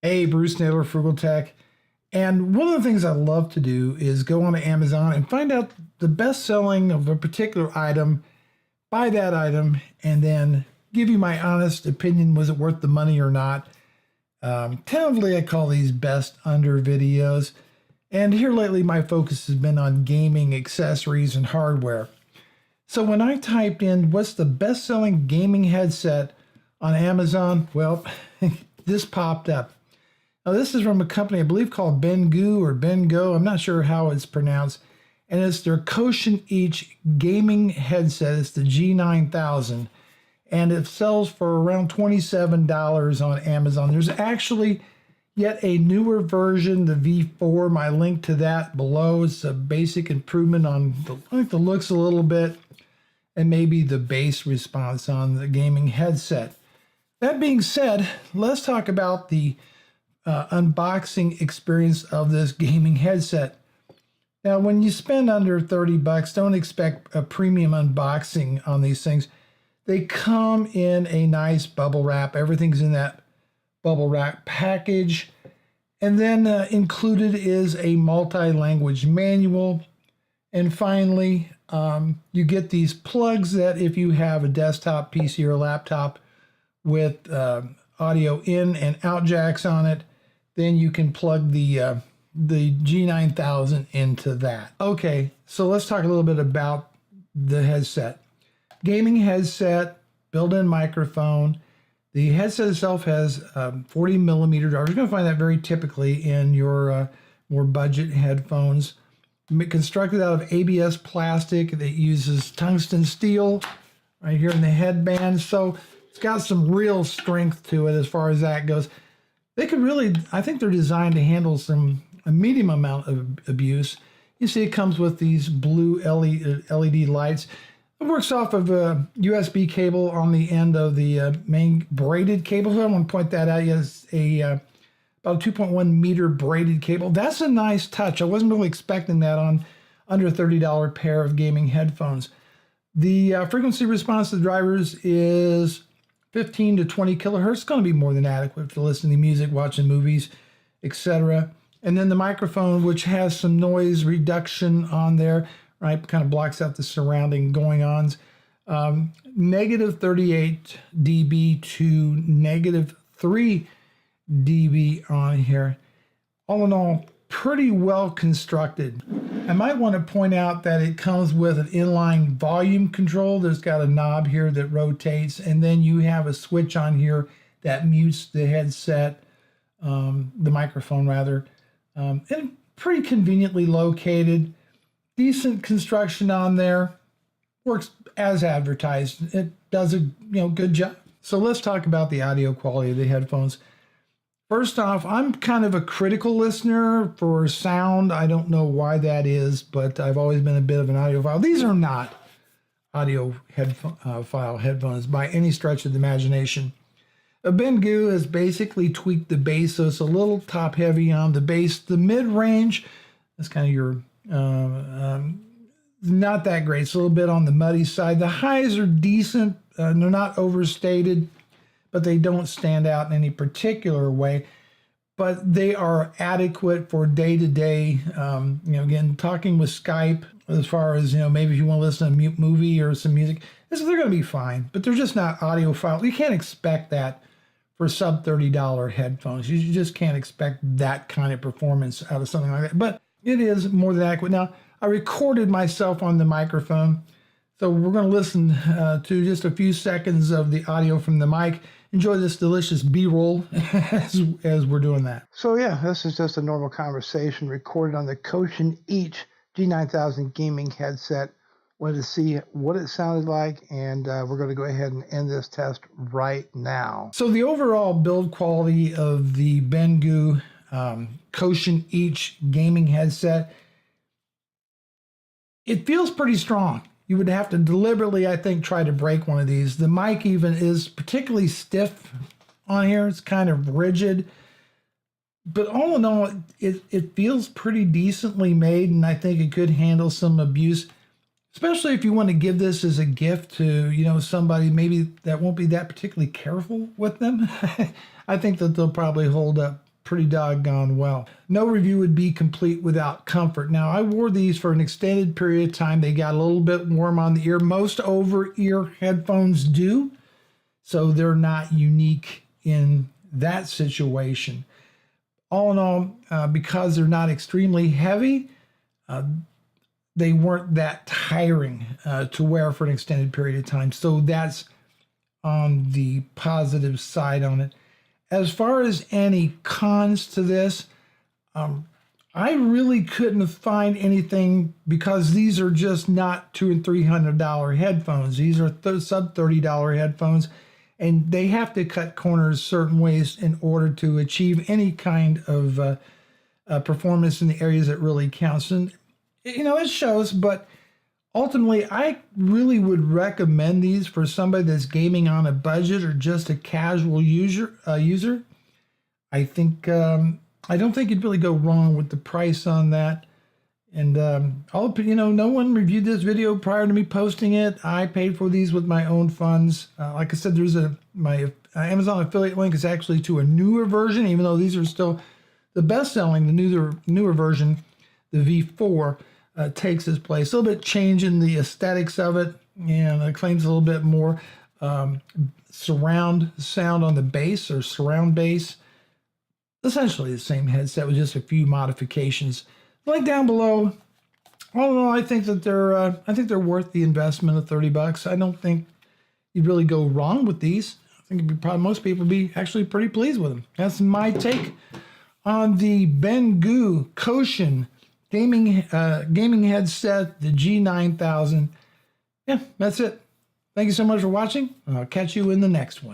Hey, Bruce Naylor, Frugal Tech. And one of the things I love to do is go on to Amazon and find out the best selling of a particular item, buy that item, and then give you my honest opinion. Was it worth the money or not? Tentatively, I call these best under videos. And here lately, my focus has been on gaming accessories and hardware. So when I typed in what's the best selling gaming headset on Amazon, well, this popped up. Now, this is from a company I believe called BENGGOO or BENGGOO. I'm not sure how it's pronounced. And it's their KOTION Each gaming headset. It's the G9000. And it sells for around $27 on Amazon. There's actually yet a newer version, the V4. My link to that below. It's a basic improvement on I think the looks a little bit and maybe the bass response on the gaming headset. That being said, let's talk about the unboxing experience of this gaming headset. Now, when you spend under 30 bucks, don't expect a premium unboxing on these things. They come in a nice bubble wrap. Everything's in that bubble wrap package. And then included is a multi-language manual. And finally, you get these plugs that if you have a desktop PC or laptop with audio in and out jacks on it, then you can plug the G9000 into that. Okay, so let's talk a little bit about the headset. Gaming headset, built-in microphone. The headset itself has 40 millimeter drivers. You're going to find that very typically in your more budget headphones. Constructed out of ABS plastic that uses tungsten steel right here in the headband. So it's got some real strength to it as far as that goes. They could really, I think they're designed to handle a medium amount of abuse. You see it comes with these blue LED lights. It works off of a USB cable on the end of the main braided cable. So I want to point that out. It's about a 2.1 meter braided cable. That's a nice touch. I wasn't really expecting that on under a $30 pair of gaming headphones. The frequency response to the drivers is 15 to 20 kilohertz. It's going to be more than adequate for listening to music, watching movies, etc. And then the microphone, which has some noise reduction on there, right? Kind of blocks out the surrounding going-ons. Negative 38 dB to negative 3 dB on here. All in all, pretty well constructed. I might want to point out that it comes with an inline volume control. There's got a knob here that rotates, and then you have a switch on here that mutes the headset, the microphone rather, and pretty conveniently located. Decent construction on there. Works as advertised. It does a good job. So let's talk about the audio quality of the headphones. First off, I'm kind of a critical listener for sound. I don't know why that is, but I've always been a bit of an audiophile. These are not audiophile headphones by any stretch of the imagination. BENGGOO has basically tweaked the bass, so it's a little top heavy on the bass. The mid-range, that's kind of your, not that great. It's a little bit on the muddy side. The highs are decent. They're not overstated, but they don't stand out in any particular way. But they are adequate for day-to-day, again, talking with Skype as far as, maybe if you want to listen to a movie or some music, they're going to be fine, but they're just not audiophile. You can't expect that for sub $30 headphones. You just can't expect that kind of performance out of something like that, but it is more than adequate. Now, I recorded myself on the microphone, so we're going to listen to just a few seconds of the audio from the mic. Enjoy this delicious B-roll as we're doing that. So yeah, this is just a normal conversation recorded on the KOTION Each G9000 gaming headset. Wanted to see what it sounded like, and we're going to go ahead and end this test right now. So the overall build quality of the BENGGOO KOTION Each gaming headset, it feels pretty strong. You would have to deliberately, I think, try to break one of these. The mic even is particularly stiff on here. It's kind of rigid. But all in all, it feels pretty decently made, and I think it could handle some abuse, especially if you want to give this as a gift to, somebody maybe that won't be that particularly careful with them. I think that they'll probably hold up pretty doggone well. No review would be complete without comfort. Now, I wore these for an extended period of time. They got a little bit warm on the ear. Most over-ear headphones do, so they're not unique in that situation. All in all, because they're not extremely heavy, they weren't that tiring to wear for an extended period of time. So that's on the positive side on it. As far as any cons to this, I really couldn't find anything, because these are just not $200 and $300 headphones. These are sub $30 headphones, and they have to cut corners certain ways in order to achieve any kind of performance in the areas that really counts. And it shows, but ultimately, I really would recommend these for somebody that's gaming on a budget or just a casual user. I think I don't think you'd really go wrong with the price on that. And no one reviewed this video prior to me posting it. I paid for these with my own funds. Like I said, there's my Amazon affiliate link is actually to a newer version, even though these are still the best-selling. The newer version, the V4. Takes its place. A little bit change in the aesthetics of it, and it claims a little bit more surround sound on the bass, or surround bass. Essentially the same headset with just a few modifications. Link down below. All in all, I think that they're worth the investment of $30. I don't think you'd really go wrong with these. I think most people would be actually pretty pleased with them. That's my take on the BENGGOO KOTION gaming headset, the G9000. Yeah, that's it. Thank you so much for watching. I'll catch you in the next one.